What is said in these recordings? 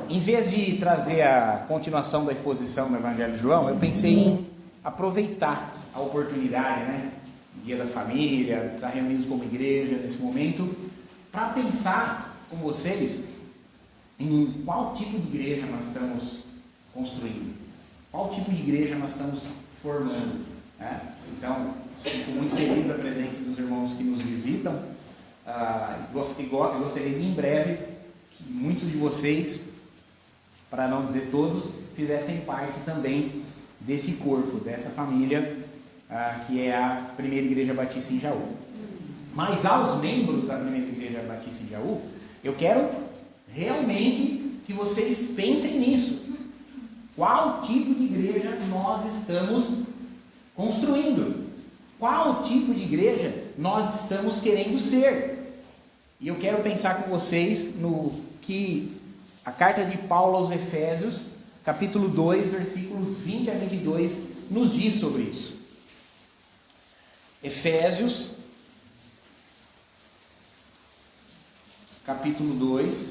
Em vez de trazer a continuação da exposição do Evangelho de João, eu pensei em aproveitar a oportunidade, né? Dia da família, estar reunidos como igreja nesse momento, para pensar com vocês em qual tipo de igreja nós estamos construindo, qual tipo de igreja nós estamos formando, né? Então, fico muito feliz da presença dos irmãos que nos visitam. Gostaria de em breve que muitos de vocês, para não dizer todos, fizessem parte também desse corpo, dessa família, que é a Primeira Igreja Batista em Jaú. Mas aos membros da Primeira Igreja Batista em Jaú, eu quero realmente que vocês pensem nisso. Qual tipo de igreja nós estamos construindo? Qual tipo de igreja nós estamos querendo ser? E eu quero pensar com vocês no que a carta de Paulo aos Efésios, capítulo 2, versículos 20 a 22, nos diz sobre isso. Efésios, capítulo 2,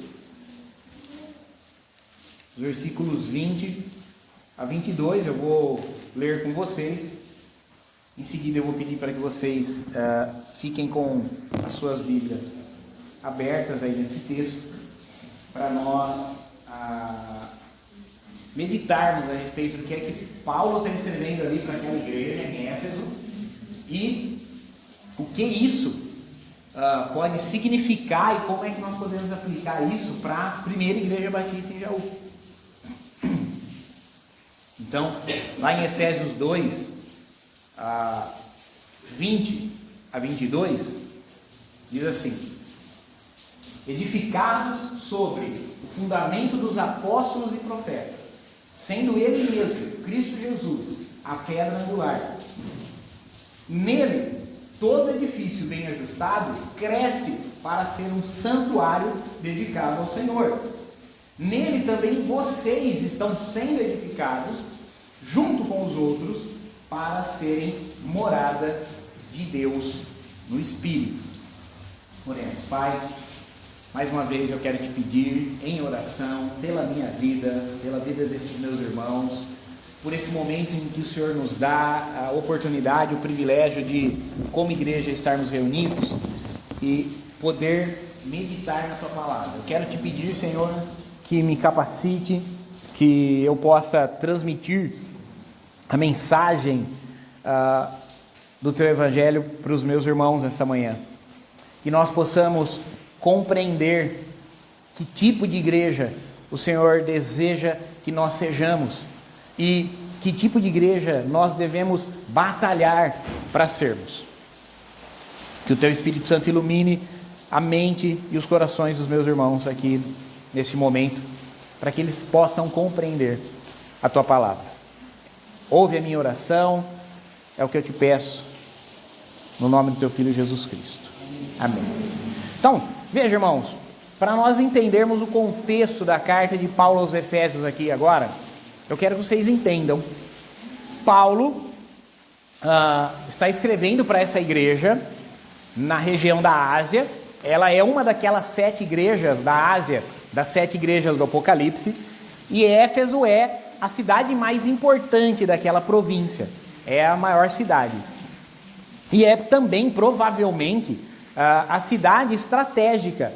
versículos 20 a 22, eu vou ler com vocês. Em seguida eu vou pedir para que vocês fiquem com as suas Bíblias abertas aí nesse texto, para nós meditarmos a respeito do que é que Paulo está escrevendo ali para aquela igreja em Éfeso, e o que isso pode significar e como é que nós podemos aplicar isso para a Primeira Igreja Batista em Jaú. Então, lá em Efésios 2, 20 a 22, diz assim: edificados sobre o fundamento dos apóstolos e profetas, sendo ele mesmo, Cristo Jesus, a pedra angular. Nele, todo edifício bem ajustado cresce para ser um santuário dedicado ao Senhor. Nele também vocês estão sendo edificados, junto com os outros, para serem morada de Deus no Espírito. Oremos. Pai, mais uma vez eu quero te pedir em oração pela minha vida, pela vida desses meus irmãos, por esse momento em que o Senhor nos dá a oportunidade, o privilégio de, como igreja, estarmos reunidos e poder meditar na Tua Palavra. Eu quero te pedir, Senhor, que me capacite, que eu possa transmitir a mensagem do Teu Evangelho para os meus irmãos nessa manhã. Que nós possamos compreender que tipo de igreja o Senhor deseja que nós sejamos e que tipo de igreja nós devemos batalhar para sermos. Que o Teu Espírito Santo ilumine a mente e os corações dos meus irmãos aqui nesse momento, para que eles possam compreender a Tua Palavra. Ouve a minha oração, é o que eu te peço, no nome do Teu Filho Jesus Cristo. Amém. Então, veja, irmãos, para nós entendermos o contexto da carta de Paulo aos Efésios aqui agora, eu quero que vocês entendam. Paulo está escrevendo para essa igreja na região da Ásia. Ela é uma daquelas 7 igrejas da Ásia, das 7 igrejas do Apocalipse, e Éfeso é a cidade mais importante daquela província, é a maior cidade, e é também provavelmente a cidade estratégica,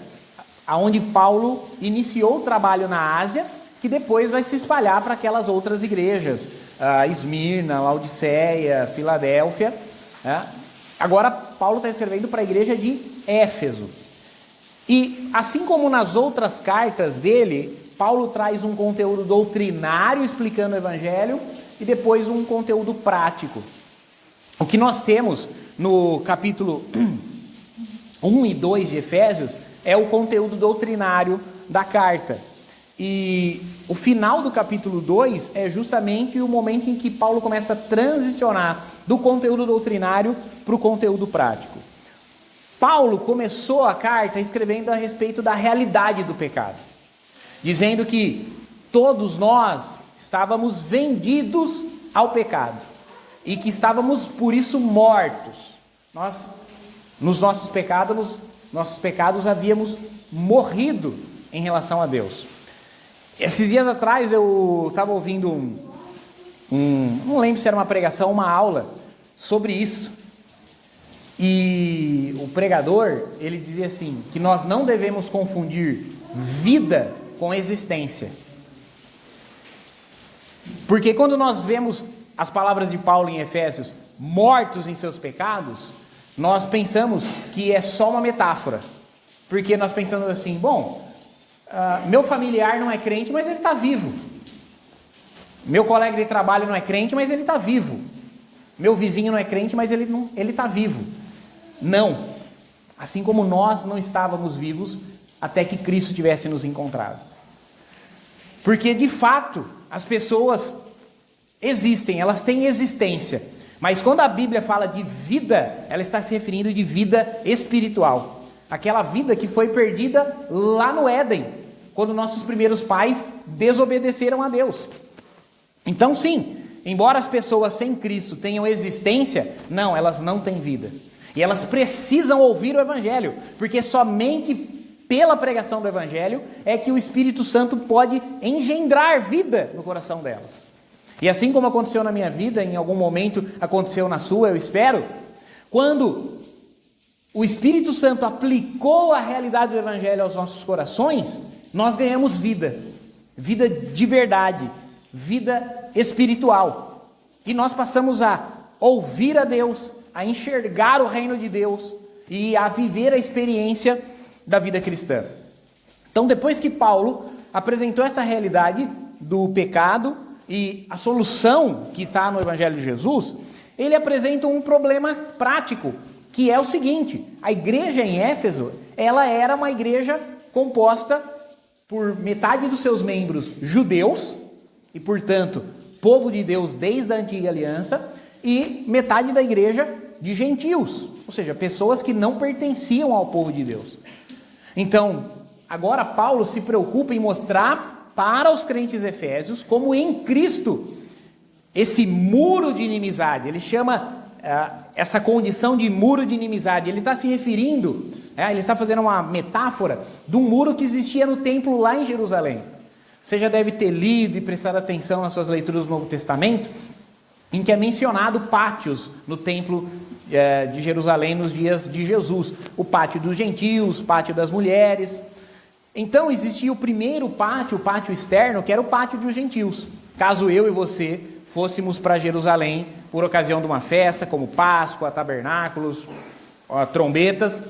aonde Paulo iniciou o trabalho na Ásia, que depois vai se espalhar para aquelas outras igrejas, Esmirna, Laodiceia, Filadélfia. Agora Paulo está escrevendo para a igreja de Éfeso, e assim como nas outras cartas dele, Paulo traz um conteúdo doutrinário explicando o Evangelho e depois um conteúdo prático. O que nós temos no capítulo 1 e 2 de Efésios é o conteúdo doutrinário da carta. E o final do capítulo 2 é justamente o momento em que Paulo começa a transicionar do conteúdo doutrinário para o conteúdo prático. Paulo começou a carta escrevendo a respeito da realidade do pecado, dizendo que todos nós estávamos vendidos ao pecado e que estávamos por isso mortos. Nós, nos nossos pecados havíamos morrido em relação a Deus. Esses dias atrás eu estava ouvindo não lembro se era uma pregação ou uma aula sobre isso. E o pregador, ele dizia assim, que nós não devemos confundir vida com existência. Porque quando nós vemos as palavras de Paulo em Efésios, mortos em seus pecados, nós pensamos que é só uma metáfora. Porque nós pensamos assim, meu familiar não é crente, mas ele está vivo. Meu colega de trabalho não é crente, mas ele está vivo. Meu vizinho não é crente, mas ele está vivo. Não. Assim como nós não estávamos vivos até que Cristo tivesse nos encontrado. Porque, de fato, as pessoas existem, elas têm existência. Mas quando a Bíblia fala de vida, ela está se referindo de vida espiritual. Aquela vida que foi perdida lá no Éden, quando nossos primeiros pais desobedeceram a Deus. Então, sim, embora as pessoas sem Cristo tenham existência, não, elas não têm vida. E elas precisam ouvir o Evangelho, porque somente pela pregação do Evangelho é que o Espírito Santo pode engendrar vida no coração delas. E assim como aconteceu na minha vida, em algum momento aconteceu na sua, eu espero, quando o Espírito Santo aplicou a realidade do Evangelho aos nossos corações, nós ganhamos vida, vida de verdade, vida espiritual. E nós passamos a ouvir a Deus, a enxergar o reino de Deus e a viver a experiência da vida cristã. Então, depois que Paulo apresentou essa realidade do pecado e a solução que está no Evangelho de Jesus, ele apresenta um problema prático, que é o seguinte: a igreja em Éfeso, ela era uma igreja composta por metade dos seus membros judeus, e portanto, povo de Deus desde a antiga aliança, e metade da igreja de gentios, ou seja, pessoas que não pertenciam ao povo de Deus. Então, agora Paulo se preocupa em mostrar para os crentes efésios como em Cristo esse muro de inimizade, ele chama essa condição de muro de inimizade, ele está se referindo, ele está fazendo uma metáfora de um muro que existia no templo lá em Jerusalém. Você já deve ter lido e prestado atenção nas suas leituras do Novo Testamento, em que é mencionado pátios no templo de Jerusalém nos dias de Jesus. O pátio dos gentios, o pátio das mulheres. Então existia o primeiro pátio, o pátio externo, que era o pátio dos gentios. Caso eu e você fôssemos para Jerusalém por ocasião de uma festa, como Páscoa, tabernáculos, trombetas,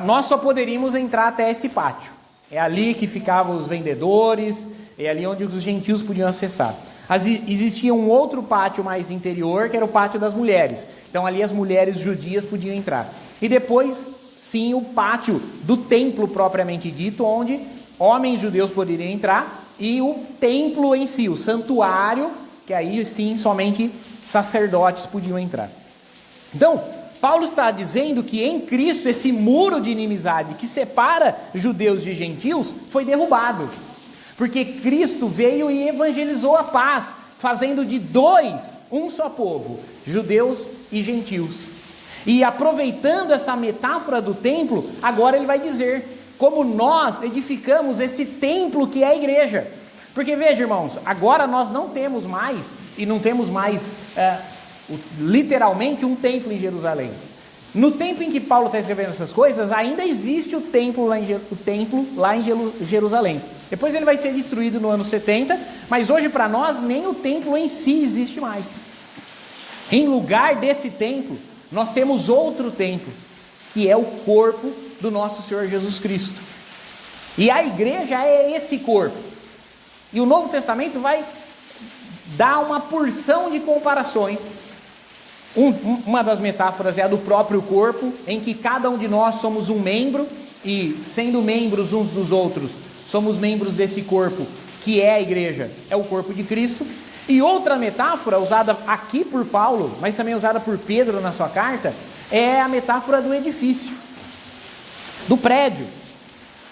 nós só poderíamos entrar até esse pátio. É ali que ficavam os vendedores, é ali onde os gentios podiam acessar. Existia um outro pátio mais interior, que era o pátio das mulheres. Então ali as mulheres judias podiam entrar. E depois, sim, o pátio do templo propriamente dito, onde homens judeus poderiam entrar, e o templo em si, o santuário, que aí sim somente sacerdotes podiam entrar. Então, Paulo está dizendo que em Cristo esse muro de inimizade que separa judeus de gentios foi derrubado. Porque Cristo veio e evangelizou a paz, fazendo de dois um só povo, judeus e gentios. E aproveitando essa metáfora do templo, agora ele vai dizer como nós edificamos esse templo que é a igreja. Porque veja, irmãos, agora nós não temos mais, e não temos mais literalmente um templo em Jerusalém. No tempo em que Paulo está escrevendo essas coisas, ainda existe o templo lá em Jerusalém. Depois ele vai ser destruído no ano 70, mas hoje para nós nem o templo em si existe mais. Em lugar desse templo, nós temos outro templo, que é o corpo do nosso Senhor Jesus Cristo. E a igreja é esse corpo. E o Novo Testamento vai dar uma porção de comparações. Uma das metáforas é a do próprio corpo, em que cada um de nós somos um membro, e sendo membros uns dos outros, somos membros desse corpo, que é a igreja, é o corpo de Cristo. E outra metáfora, usada aqui por Paulo, mas também usada por Pedro na sua carta, é a metáfora do edifício, do prédio.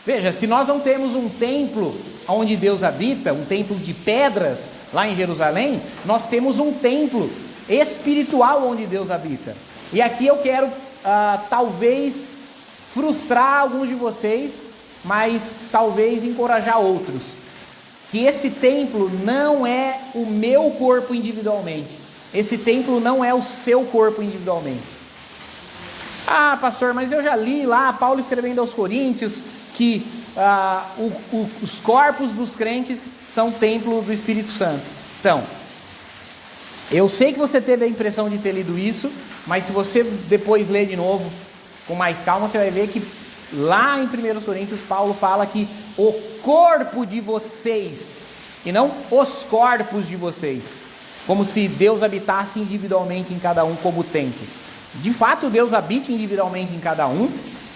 Veja, se nós não temos um templo onde Deus habita, um templo de pedras lá em Jerusalém, nós temos um templo espiritual onde Deus habita. E aqui eu quero talvez frustrar alguns de vocês mas talvez encorajar outros. Que esse templo não é o meu corpo individualmente. Esse templo não é o seu corpo individualmente. Ah, pastor, mas eu já li lá, Paulo escrevendo aos Coríntios, que os corpos dos crentes são templo do Espírito Santo. Então, eu sei que você teve a impressão de ter lido isso, mas se você depois ler de novo, com mais calma, você vai ver que lá em 1 Coríntios, Paulo fala que o corpo de vocês, e não os corpos de vocês, como se Deus habitasse individualmente em cada um como templo. De fato, Deus habita individualmente em cada um,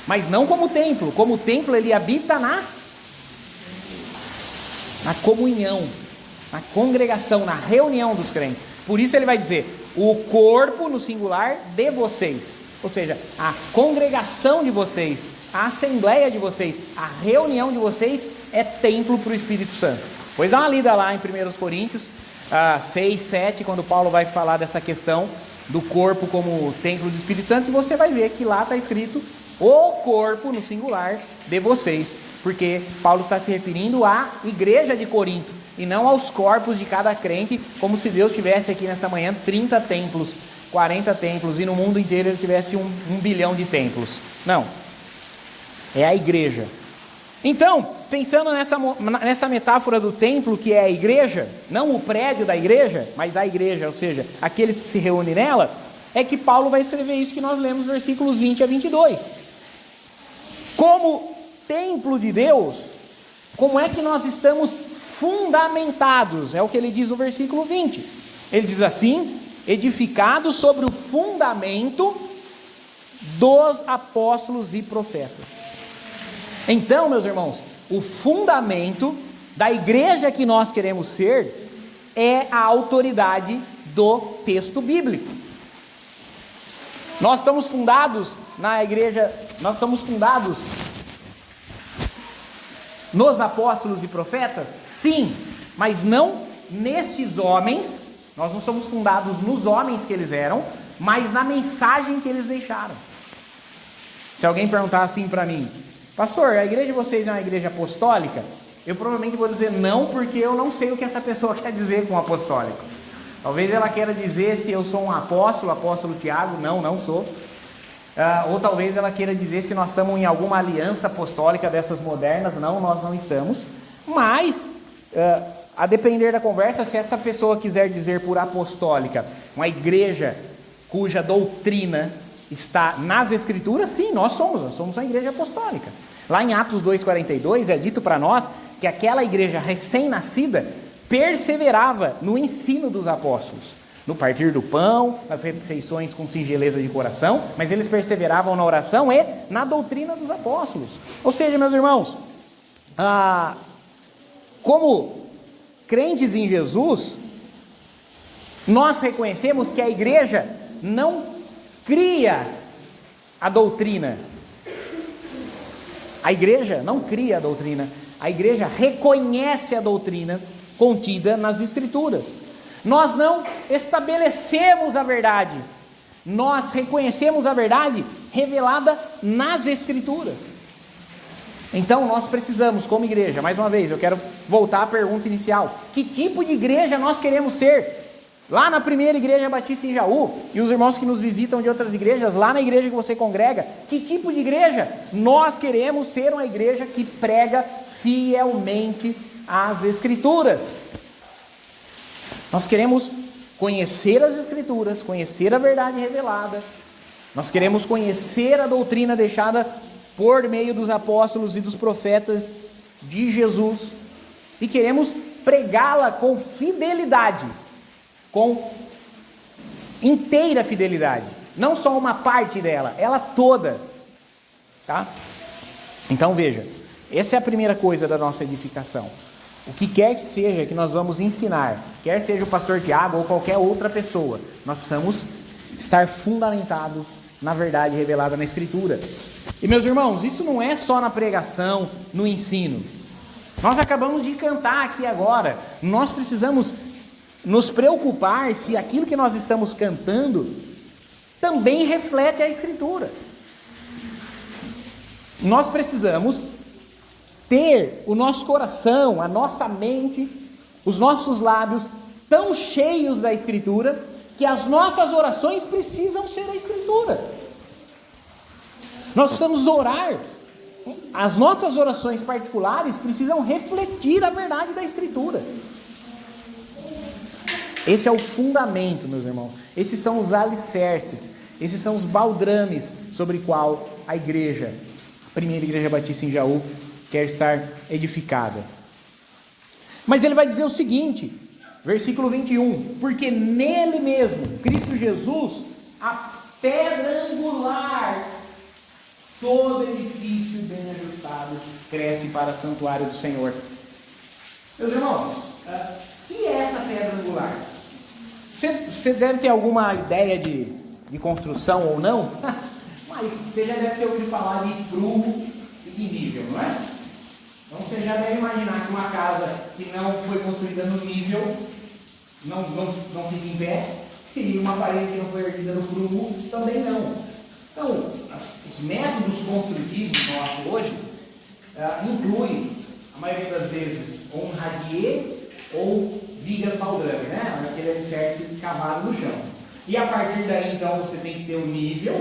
mas não como templo. Como templo, ele habita na comunhão, na congregação, na reunião dos crentes. Por isso ele vai dizer, o corpo no singular de vocês, ou seja, a congregação de vocês, a assembleia de vocês, a reunião de vocês é templo para o Espírito Santo. Pois dá uma lida lá em 1 Coríntios 6, 7, quando Paulo vai falar dessa questão do corpo como templo do Espírito Santo, e você vai ver que lá está escrito o corpo no singular de vocês, porque Paulo está se referindo à igreja de Corinto, e não aos corpos de cada crente, como se Deus tivesse aqui nessa manhã 30 templos, 40 templos, e no mundo inteiro ele tivesse 1 bilhão de templos. Não, é a igreja. Então, pensando nessa metáfora do templo, que é a igreja, não o prédio da igreja, mas a igreja, ou seja, aqueles que se reúnem nela, é que Paulo vai escrever isso que nós lemos, versículos 20 a 22. Como templo de Deus, como é que nós estamos fundamentados? É o que ele diz no versículo 20. Ele diz assim, edificados sobre o fundamento dos apóstolos e profetas. Então, meus irmãos, o fundamento da igreja que nós queremos ser é a autoridade do texto bíblico. Nós somos fundados na igreja, nós somos fundados nos apóstolos e profetas? Sim, mas não nesses homens. Nós não somos fundados nos homens que eles eram, mas na mensagem que eles deixaram. Se alguém perguntar assim para mim, pastor, a igreja de vocês é uma igreja apostólica? Eu provavelmente vou dizer não, porque eu não sei o que essa pessoa quer dizer com apostólico. Talvez ela queira dizer se eu sou um apóstolo Tiago, não sou. Ou talvez ela queira dizer se nós estamos em alguma aliança apostólica dessas modernas. Não, nós não estamos. Mas, a depender da conversa, se essa pessoa quiser dizer por apostólica, uma igreja cuja doutrina está nas Escrituras, sim, nós somos uma igreja apostólica. Lá em Atos 2,42 é dito para nós que aquela igreja recém-nascida perseverava no ensino dos apóstolos, no partir do pão, nas refeições com singeleza de coração, mas eles perseveravam na oração e na doutrina dos apóstolos. Ou seja, meus irmãos, como crentes em Jesus, nós reconhecemos que a igreja não cria a doutrina. A igreja não cria a doutrina. A igreja reconhece a doutrina contida nas Escrituras. Nós não estabelecemos a verdade. Nós reconhecemos a verdade revelada nas Escrituras. Então nós precisamos, como igreja, mais uma vez, eu quero voltar à pergunta inicial. Que tipo de igreja nós queremos ser? Lá na primeira igreja batista em Jaú, e os irmãos que nos visitam de outras igrejas, lá na igreja que você congrega, que tipo de igreja? Nós queremos ser uma igreja que prega fielmente as Escrituras. Nós queremos conhecer as Escrituras, conhecer a verdade revelada. Nós queremos conhecer a doutrina deixada por meio dos apóstolos e dos profetas de Jesus. E queremos pregá-la com fidelidade, com inteira fidelidade, não só uma parte dela, ela toda, tá? Então veja, essa é a primeira coisa da nossa edificação. O que quer que seja que nós vamos ensinar, quer seja o pastor Tiago ou qualquer outra pessoa, nós precisamos estar fundamentados na verdade revelada na Escritura. E meus irmãos, isso não é só na pregação, no ensino. Nós acabamos de cantar aqui agora, nós precisamos nos preocupar se aquilo que nós estamos cantando também reflete a Escritura. Nós precisamos ter o nosso coração, a nossa mente, os nossos lábios tão cheios da Escritura, que as nossas orações precisam ser a Escritura. Nós precisamos orar. As nossas orações particulares precisam refletir a verdade da Escritura. Esse é o fundamento, meus irmãos. Esses são os alicerces. Esses são os baldrames sobre o qual a igreja, a primeira igreja batista em Jaú, quer estar edificada. Mas ele vai dizer o seguinte, versículo 21, porque nele mesmo, Cristo Jesus, a pedra angular, todo edifício bem ajustado cresce para o santuário do Senhor. Meus irmãos, o que é essa pedra angular? Você deve ter alguma ideia de construção ou não, mas você já deve ter ouvido falar de prumo e de nível, não é? Então você já deve imaginar que uma casa que não foi construída no nível não fica em pé, e uma parede que não foi erguida no prumo também não. Então, os métodos construtivos nossos hoje incluem, a maioria das vezes, ou um radier ou vigas baldrame, né? Aquele alicerce cavado no chão. E a partir daí, então, você tem que ter o nível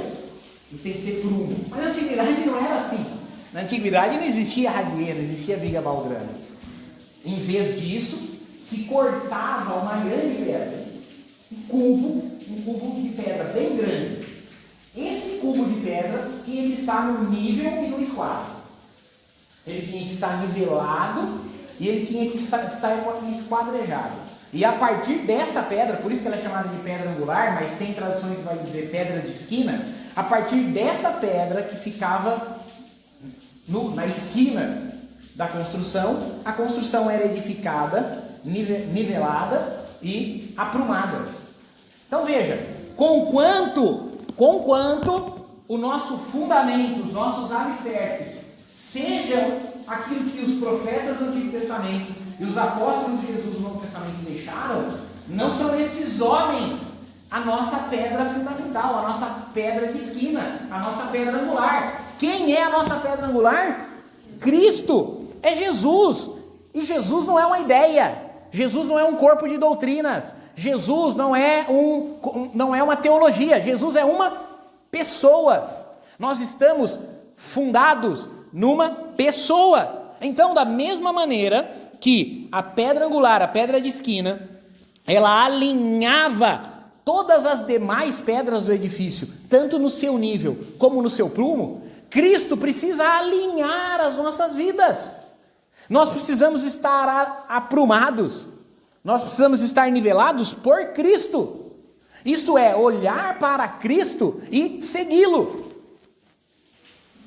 e tem que ter prumo. Mas na antiguidade não era assim. Na antiguidade não existia radier, não existia viga baldrame. Em vez disso, se cortava uma grande pedra, um cubo de pedra bem grande. Esse cubo de pedra tinha que estar no nível e no esquadro. Ele tinha que estar nivelado e ele tinha que estar esquadrejado. E a partir dessa pedra, por isso que ela é chamada de pedra angular, mas tem traduções que vai dizer pedra de esquina, a partir dessa pedra que ficava na esquina da construção, a construção era edificada, nivelada e aprumada. Então veja, conquanto o nosso fundamento, os nossos alicerces, sejam aquilo que os profetas do Antigo Testamento e os apóstolos de Jesus no Novo Testamento deixaram, não são esses homens a nossa pedra fundamental, a nossa pedra de esquina, a nossa pedra angular. Quem é a nossa pedra angular? Cristo, é Jesus. E Jesus não é uma ideia, Jesus não é um corpo de doutrinas, Jesus não é uma teologia, Jesus é uma pessoa. Nós estamos fundados numa pessoa. Então, da mesma maneira que a pedra angular, a pedra de esquina, ela alinhava todas as demais pedras do edifício, tanto no seu nível como no seu prumo, Cristo precisa alinhar as nossas vidas. Nós precisamos estar aprumados, nós precisamos estar nivelados por Cristo. Isso é olhar para Cristo e segui-lo.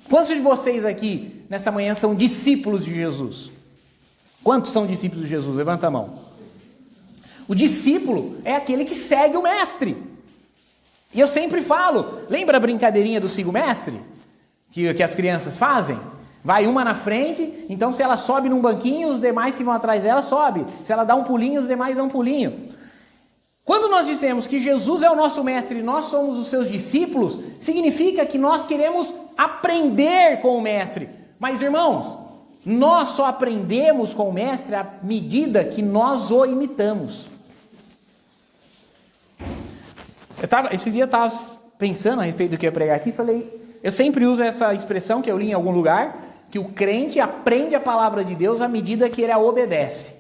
Quantos de vocês aqui nessa manhã são discípulos de Jesus? Quantos são discípulos de Jesus? Levanta a mão. O discípulo é aquele que segue o mestre. E eu sempre falo, lembra a brincadeirinha do siga o mestre? Que as crianças fazem? Vai uma na frente, então se ela sobe num banquinho, os demais que vão atrás dela sobem. Se ela dá um pulinho, os demais dão um pulinho. Quando nós dizemos que Jesus é o nosso mestre e nós somos os seus discípulos, significa que nós queremos aprender com o mestre. Mas, irmãos, nós só aprendemos com o mestre à medida que nós o imitamos. Esse dia eu estava pensando a respeito do que eu ia pregar aqui, eu sempre uso essa expressão que eu li em algum lugar, que o crente aprende a palavra de Deus à medida que ele a obedece.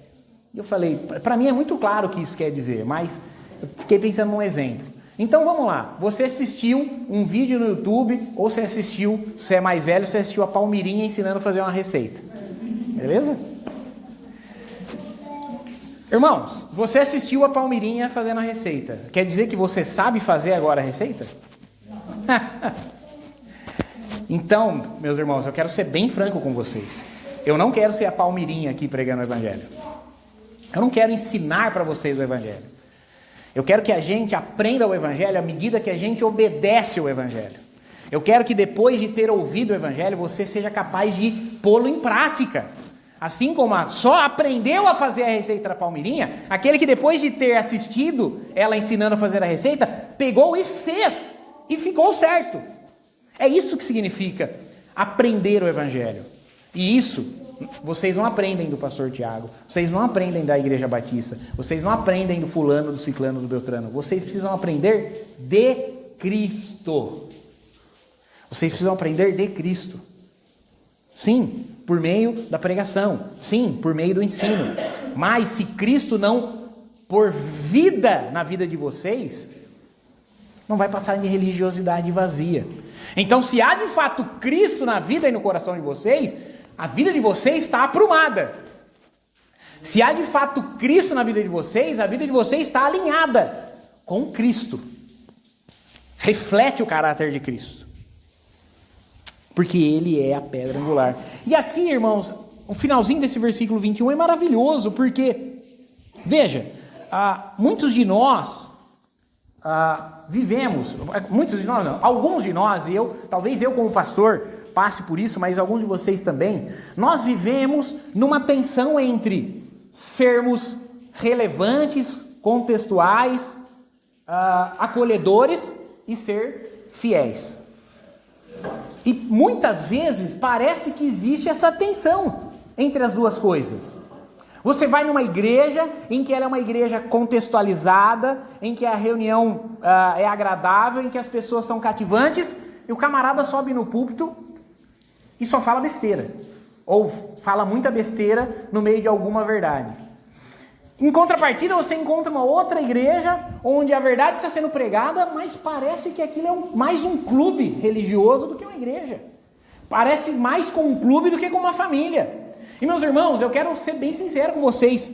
E eu falei, para mim é muito claro o que isso quer dizer, mas eu fiquei pensando num exemplo. Então vamos lá, você assistiu um vídeo no YouTube, ou você assistiu, se é mais velho, você assistiu a Palmirinha ensinando a fazer uma receita. Beleza? Irmãos, você assistiu a Palmirinha fazendo a receita. Quer dizer que você sabe fazer agora a receita? Então, meus irmãos, eu quero ser bem franco com vocês. Eu não quero ser a Palmirinha aqui pregando o Evangelho. Eu não quero ensinar para vocês o Evangelho. Eu quero que a gente aprenda o Evangelho à medida que a gente obedece o Evangelho. Eu quero que depois de ter ouvido o Evangelho, você seja capaz de pô-lo em prática. Assim como só aprendeu a fazer a receita da Palmirinha, aquele que depois de ter assistido ela ensinando a fazer a receita, pegou e fez, e ficou certo. É isso que significa aprender o Evangelho. E isso vocês não aprendem do pastor Tiago, vocês não aprendem da Igreja Batista, vocês não aprendem do fulano, do ciclano, do beltrano. Vocês precisam aprender de Cristo. Vocês precisam aprender de Cristo. Sim, por meio da pregação. Sim, por meio do ensino. Mas se Cristo não pôr vida na vida de vocês, não vai passar de religiosidade vazia. Então, se há de fato Cristo na vida e no coração de vocês, a vida de vocês está aprumada. Se há de fato Cristo na vida de vocês, a vida de vocês está alinhada com Cristo. Reflete o caráter de Cristo. Porque Ele é a pedra angular. E aqui, irmãos, o finalzinho desse versículo 21 é maravilhoso, porque, veja, muitos de nós vivemos, muitos de nós não, alguns de nós, e talvez eu como pastor passe por isso, mas alguns de vocês também, nós vivemos numa tensão entre sermos relevantes, contextuais, acolhedores e ser fiéis. E muitas vezes parece que existe essa tensão entre as duas coisas. Você vai numa igreja em que ela é uma igreja contextualizada, em que a reunião é agradável, em que as pessoas são cativantes, e o camarada sobe no púlpito e só fala besteira. Ou fala muita besteira no meio de alguma verdade. Em contrapartida, você encontra uma outra igreja onde a verdade está sendo pregada, mas parece que aquilo é mais um clube religioso do que uma igreja. Parece mais com um clube do que com uma família. E meus irmãos, eu quero ser bem sincero com vocês.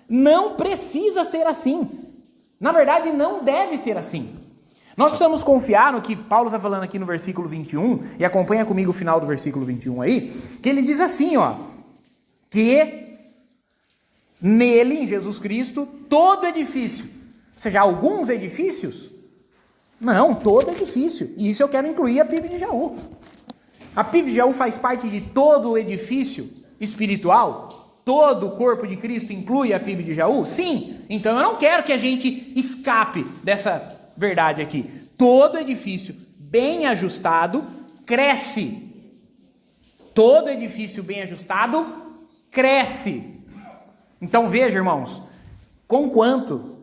Não precisa ser assim. Na verdade, não deve ser assim. Nós precisamos confiar no que Paulo está falando aqui no versículo 21, e acompanha comigo o final do versículo 21 aí, que ele diz assim, que nele, em Jesus Cristo, todo edifício, ou seja, alguns edifícios? Não, todo edifício. E isso eu quero incluir a PIB de Jaú. A PIB de Jaú faz parte de todo o edifício espiritual? Todo o corpo de Cristo inclui a PIB de Jaú? Sim. Então eu não quero que a gente escape dessa verdade aqui. Todo edifício bem ajustado cresce. Todo edifício bem ajustado cresce. Então veja, irmãos, conquanto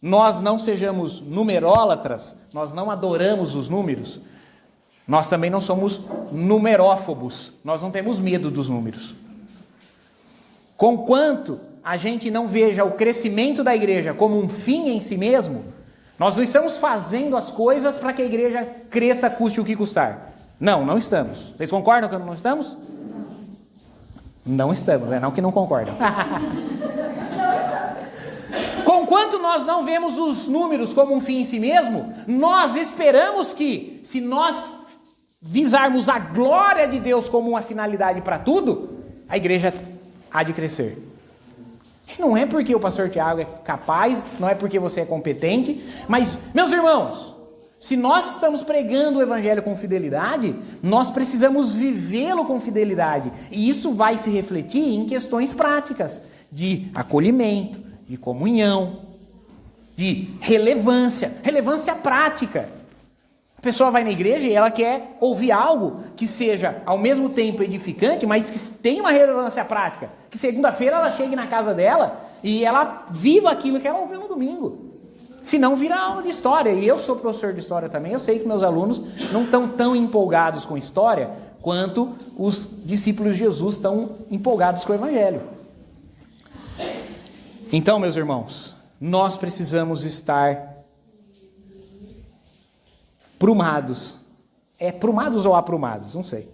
nós não sejamos numerólatras, nós não adoramos os números, nós também não somos numerófobos, nós não temos medo dos números. Conquanto a gente não veja o crescimento da igreja como um fim em si mesmo, nós não estamos fazendo as coisas para que a igreja cresça, custe o que custar. Não estamos. Vocês concordam que não estamos? Não estamos, não que não concordam. Conquanto nós não vemos os números como um fim em si mesmo, nós esperamos que, se nós visarmos a glória de Deus como uma finalidade para tudo, a igreja há de crescer. Não é porque o pastor Tiago é capaz, não é porque você é competente, mas, meus irmãos, se nós estamos pregando o evangelho com fidelidade, nós precisamos vivê-lo com fidelidade. E isso vai se refletir em questões práticas, de acolhimento, de comunhão, de relevância prática. A pessoa vai na igreja e ela quer ouvir algo que seja ao mesmo tempo edificante, mas que tenha uma relevância prática. Que segunda-feira ela chegue na casa dela e ela viva aquilo que ela ouviu no domingo. Se não, vira aula de história. E eu sou professor de história também, eu sei que meus alunos não estão tão empolgados com história quanto os discípulos de Jesus estão empolgados com o evangelho. Então, meus irmãos, nós precisamos estar prumados. É prumados ou aprumados? Não sei.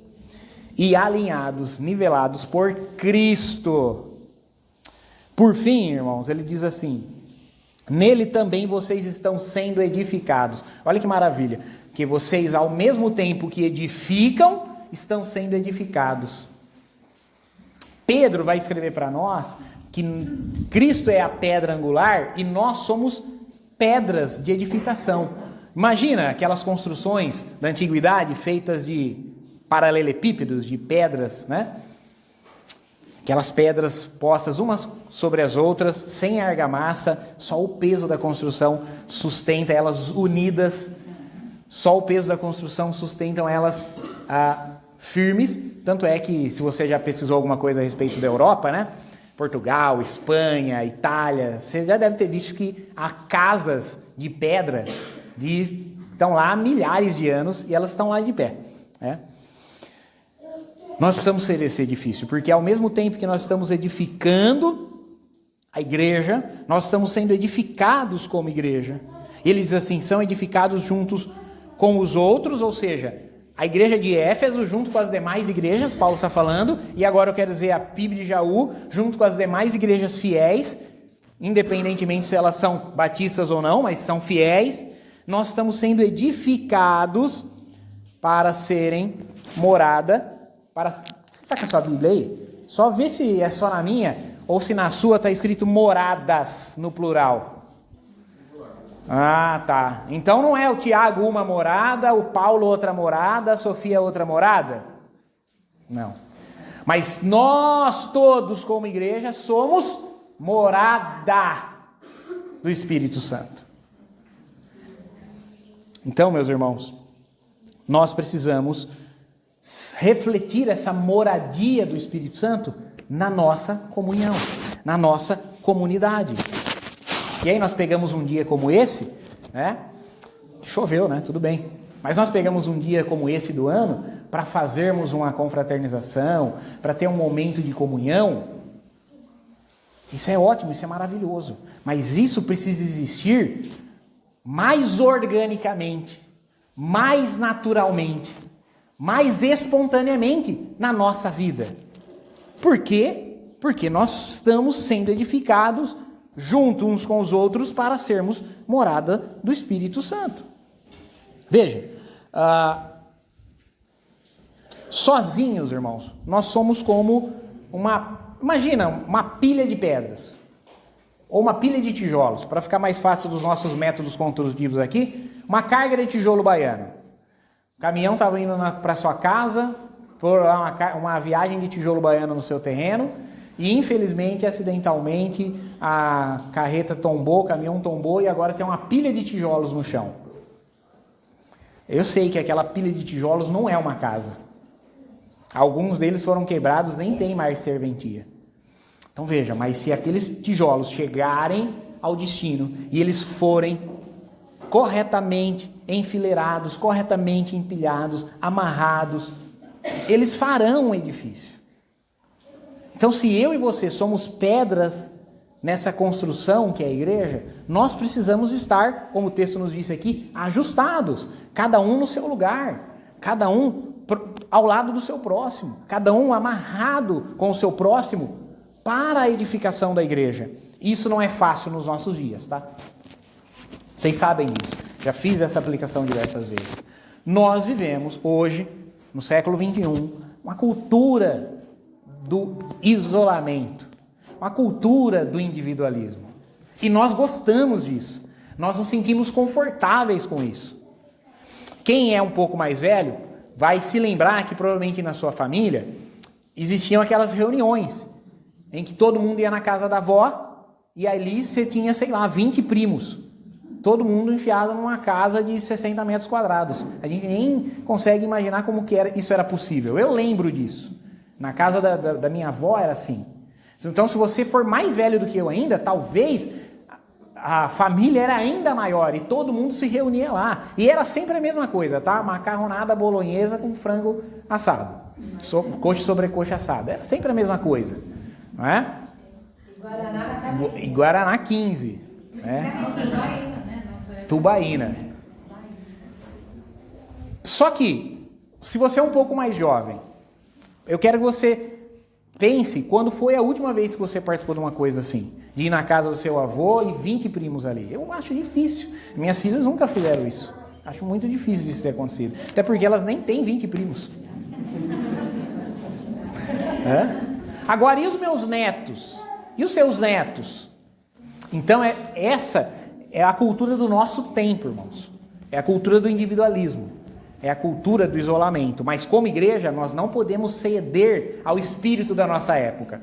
E alinhados, nivelados por Cristo. Por fim, irmãos, ele diz assim: nele também vocês estão sendo edificados. Olha que maravilha. Que vocês, ao mesmo tempo que edificam, estão sendo edificados. Pedro vai escrever para nós que Cristo é a pedra angular e nós somos pedras de edificação. Imagina aquelas construções da antiguidade feitas de paralelepípedos, de pedras, né? Aquelas pedras postas umas sobre as outras, sem argamassa, só o peso da construção sustenta elas unidas, só o peso da construção sustenta elas firmes. Tanto é que, se você já pesquisou alguma coisa a respeito da Europa, né? Portugal, Espanha, Itália, você já deve ter visto que há casas de pedra estão lá há milhares de anos e elas estão lá de pé, né? Nós precisamos ser esse edifício, porque ao mesmo tempo que nós estamos edificando a igreja, nós estamos sendo edificados como igreja. Ele diz assim, são edificados juntos com os outros, ou seja, a igreja de Éfeso junto com as demais igrejas, Paulo está falando, e agora eu quero dizer a PIB de Jaú, junto com as demais igrejas fiéis, independentemente se elas são batistas ou não, mas são fiéis, nós estamos sendo edificados para serem morada. Você está com a sua Bíblia aí? Só vê se é só na minha ou se na sua está escrito moradas no plural. Ah, tá. Então não é o Tiago uma morada, o Paulo outra morada, a Sofia outra morada? Não. Mas nós todos como igreja somos morada do Espírito Santo. Então, meus irmãos, nós precisamos refletir essa moradia do Espírito Santo na nossa comunhão, na nossa comunidade. E aí nós pegamos um dia como esse, né? Choveu, né? Tudo bem. Mas nós pegamos um dia como esse do ano para fazermos uma confraternização, para ter um momento de comunhão. Isso é ótimo, isso é maravilhoso. Mas isso precisa existir mais organicamente, mais naturalmente, mais espontaneamente na nossa vida. Por quê? Porque nós estamos sendo edificados juntos uns com os outros para sermos morada do Espírito Santo. Veja, sozinhos, irmãos, nós somos como imagina uma pilha de pedras, ou uma pilha de tijolos, para ficar mais fácil dos nossos métodos construtivos aqui, uma carga de tijolo baiano. O caminhão estava indo para sua casa, por uma viagem de tijolo baiano no seu terreno, e infelizmente, acidentalmente, a carreta tombou, o caminhão tombou, e agora tem uma pilha de tijolos no chão. Eu sei que aquela pilha de tijolos não é uma casa. Alguns deles foram quebrados, nem tem mais serventia. Então veja, mas se aqueles tijolos chegarem ao destino e eles forem corretamente enfileirados, corretamente empilhados, amarrados, eles farão um edifício. Então, se eu e você somos pedras nessa construção que é a igreja, nós precisamos estar, como o texto nos disse aqui, ajustados, cada um no seu lugar, cada um ao lado do seu próximo, cada um amarrado com o seu próximo para a edificação da igreja. Isso não é fácil nos nossos dias, tá? Vocês sabem disso. Já fiz essa aplicação diversas vezes. Nós vivemos hoje, no século 21, uma cultura do isolamento, uma cultura do individualismo. E nós gostamos disso. Nós nos sentimos confortáveis com isso. Quem é um pouco mais velho vai se lembrar que provavelmente na sua família existiam aquelas reuniões em que todo mundo ia na casa da avó e ali você tinha, 20 primos. Todo mundo enfiado numa casa de 60 metros quadrados. A gente nem consegue imaginar como que isso era possível. Eu lembro disso. Na casa da minha avó era assim. Então, se você for mais velho do que eu ainda, talvez a família era ainda maior e todo mundo se reunia lá. E era sempre a mesma coisa, tá? Macarronada bolonhesa com frango assado. Coxa sobre coxa assada. Era sempre a mesma coisa. Não é? E Guaraná 15. Né? Tubaína. Só que, se você é um pouco mais jovem, eu quero que você pense quando foi a última vez que você participou de uma coisa assim, de ir na casa do seu avô e 20 primos ali. Eu acho difícil. Minhas filhas nunca fizeram isso. Acho muito difícil disso ter acontecido. Até porque elas nem têm 20 primos. Agora, e os meus netos? E os seus netos? Então, essa é a cultura do nosso tempo, irmãos. É a cultura do individualismo. É a cultura do isolamento. Mas como igreja, nós não podemos ceder ao espírito da nossa época.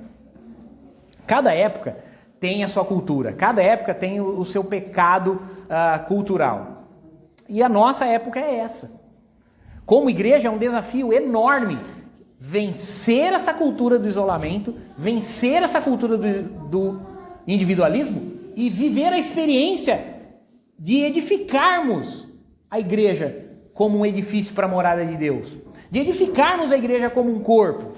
Cada época tem a sua cultura. Cada época tem o seu pecado cultural. E a nossa época é essa. Como igreja é um desafio enorme vencer essa cultura do isolamento, vencer essa cultura do individualismo e viver a experiência de edificarmos a igreja como um edifício para a morada de Deus, de edificarmos a igreja como um corpo.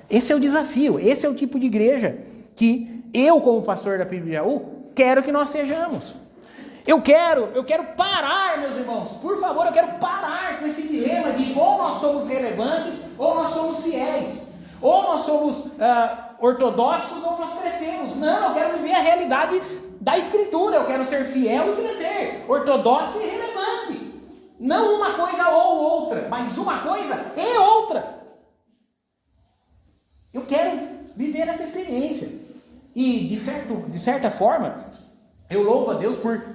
Esse é o desafio, esse é o tipo de igreja que eu, como pastor da PIB de Jaú, quero que nós sejamos. Eu quero parar, meus irmãos, por favor, eu quero parar com esse dilema de ou nós somos relevantes ou nós somos fiéis, ou nós somos ortodoxos ou nós crescemos. Não, eu quero viver a realidade da Escritura, eu quero ser fiel e crescer, ortodoxo e relevante. Não uma coisa ou outra, mas uma coisa e outra. Eu quero viver essa experiência. E de certa forma, eu louvo a Deus por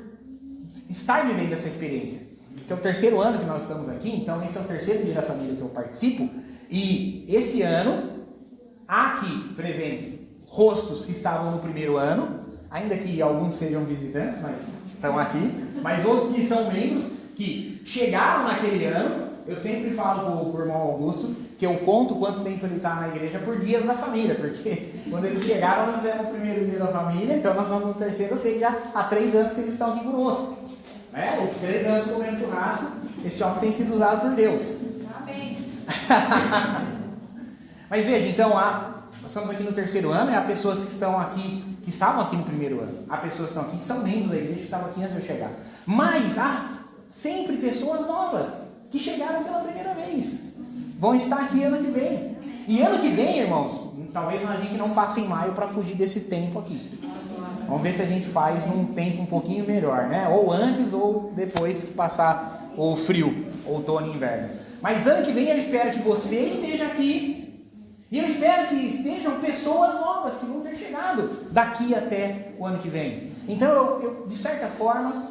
estar vivendo essa experiência. Que é o terceiro ano que nós estamos aqui, então esse é o terceiro dia da família que eu participo. E esse ano, há aqui presente rostos que estavam no primeiro ano, ainda que alguns sejam visitantes, mas estão aqui, mas outros que são membros que chegaram naquele ano. Eu sempre falo para o irmão Augusto que eu conto quanto tempo ele está na igreja por dias da família, porque quando eles chegaram, nós fizemos o primeiro dia da família, então nós vamos no terceiro, ou seja, já há 3 anos que eles estão aqui conosco. Os 3 anos comendo churrasco, esse homem tem sido usado por Deus. Amém. Mas veja, então, nós estamos aqui no terceiro ano, e há pessoas que estão aqui, que estavam aqui no primeiro ano, há pessoas que estão aqui que são membros da igreja, que estavam aqui antes de eu chegar. Mas há sempre pessoas novas que chegaram pela primeira vez, vão estar aqui ano que vem. E ano que vem, irmãos, talvez a gente não faça em maio para fugir desse tempo aqui. Vamos ver se a gente faz num tempo um pouquinho melhor, né? Ou antes ou depois que passar o frio, outono e inverno. Mas ano que vem eu espero que você esteja aqui. E eu espero que estejam pessoas novas que vão ter chegado daqui até o ano que vem. Então eu de certa forma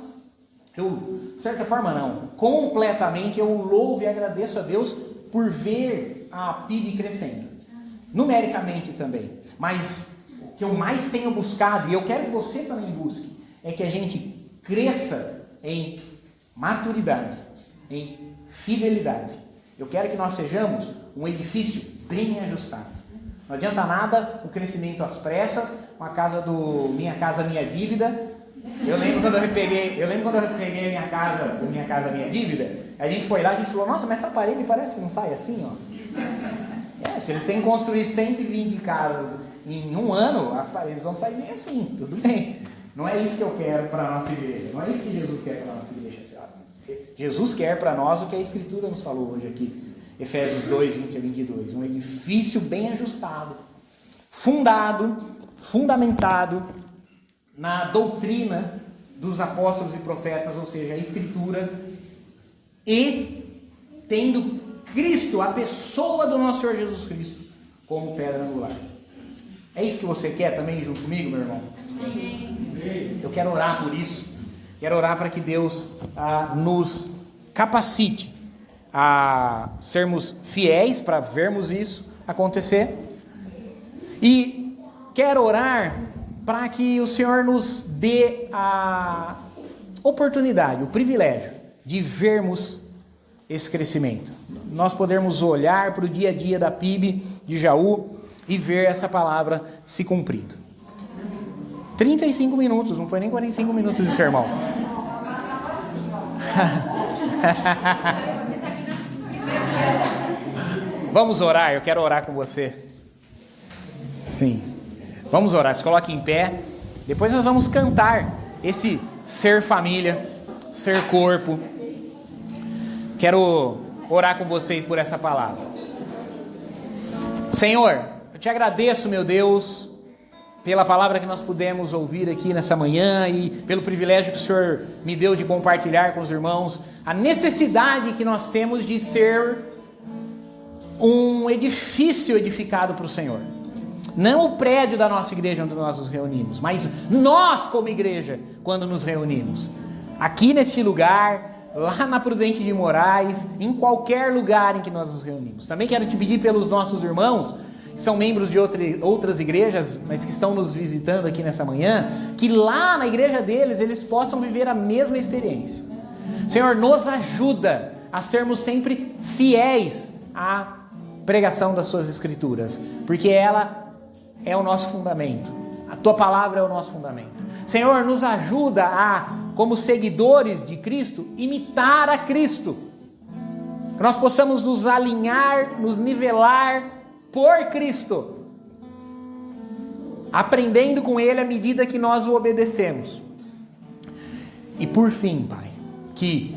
completamente eu louvo e agradeço a Deus por ver a PIB crescendo, numericamente também. Mas o que eu mais tenho buscado, e eu quero que você também busque, é que a gente cresça em maturidade, em fidelidade. Eu quero que nós sejamos um edifício bem ajustado. Não adianta nada o crescimento às pressas, uma casa Minha Casa Minha Dívida. Eu lembro quando eu peguei Minha Casa Minha Dívida, a gente foi lá, a gente falou, nossa, mas essa parede parece que não sai assim, ó. Se eles têm que construir 120 casas em um ano, as paredes vão sair bem assim, tudo bem. Não é isso que eu quero para a nossa igreja, não é isso que Jesus quer para a nossa igreja. Jesus quer para nós o que a Escritura nos falou hoje aqui, Efésios 2, 20 a 22, um edifício bem ajustado, fundamentado na doutrina dos apóstolos e profetas, ou seja, a Escritura, e tendo Cristo, a pessoa do nosso Senhor Jesus Cristo, como pedra angular. É isso que você quer também junto comigo, meu irmão? Amém. Eu quero orar por isso. Quero orar para que Deus nos capacite a sermos fiéis para vermos isso acontecer. E quero orar para que o Senhor nos dê a oportunidade, o privilégio de vermos esse crescimento. Nós podermos olhar para o dia a dia da PIB de Jaú e ver essa palavra se cumprindo. 35 minutos, não foi nem 45 minutos de sermão. Vamos orar, eu quero orar com você. Sim. Vamos orar, se coloque em pé. Depois nós vamos cantar esse ser família, ser corpo. Quero orar com vocês por essa palavra. Senhor, eu te agradeço, meu Deus, pela palavra que nós pudemos ouvir aqui nessa manhã e pelo privilégio que o Senhor me deu de compartilhar com os irmãos a necessidade que nós temos de ser um edifício edificado para o Senhor. Não o prédio da nossa igreja onde nós nos reunimos, mas nós como igreja quando nos reunimos. Aqui neste lugar, lá na Prudente de Moraes, em qualquer lugar em que nós nos reunimos. Também quero te pedir pelos nossos irmãos, que são membros de outras igrejas, mas que estão nos visitando aqui nessa manhã, que lá na igreja deles, eles possam viver a mesma experiência. Senhor, nos ajuda a sermos sempre fiéis a pregação das suas escrituras, porque ela é o nosso fundamento. A tua palavra é o nosso fundamento. Senhor, nos ajuda a, como seguidores de Cristo, imitar a Cristo. Que nós possamos nos alinhar, nos nivelar por Cristo, aprendendo com Ele à medida que nós o obedecemos. E por fim, Pai, que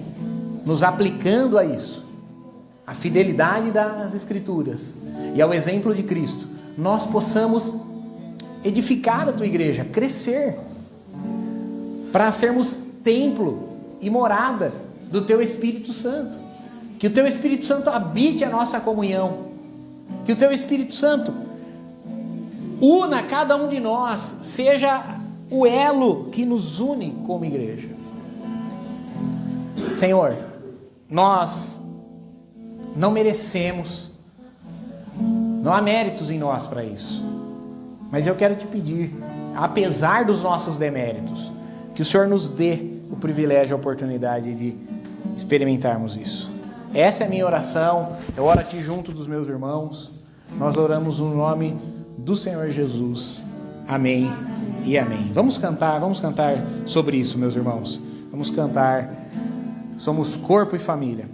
nos aplicando a isso, a fidelidade das Escrituras e ao exemplo de Cristo, nós possamos edificar a Tua igreja, crescer, para sermos templo e morada do Teu Espírito Santo. Que o Teu Espírito Santo habite a nossa comunhão, que o Teu Espírito Santo una cada um de nós, seja o elo que nos une como igreja. Senhor, nós não merecemos, não há méritos em nós para isso, mas eu quero te pedir, apesar dos nossos deméritos, que o Senhor nos dê o privilégio, a oportunidade de experimentarmos isso. Essa é a minha oração, eu oro aqui junto dos meus irmãos, nós oramos no nome do Senhor Jesus, amém e amém. Vamos cantar sobre isso, meus irmãos, vamos cantar, somos corpo e família.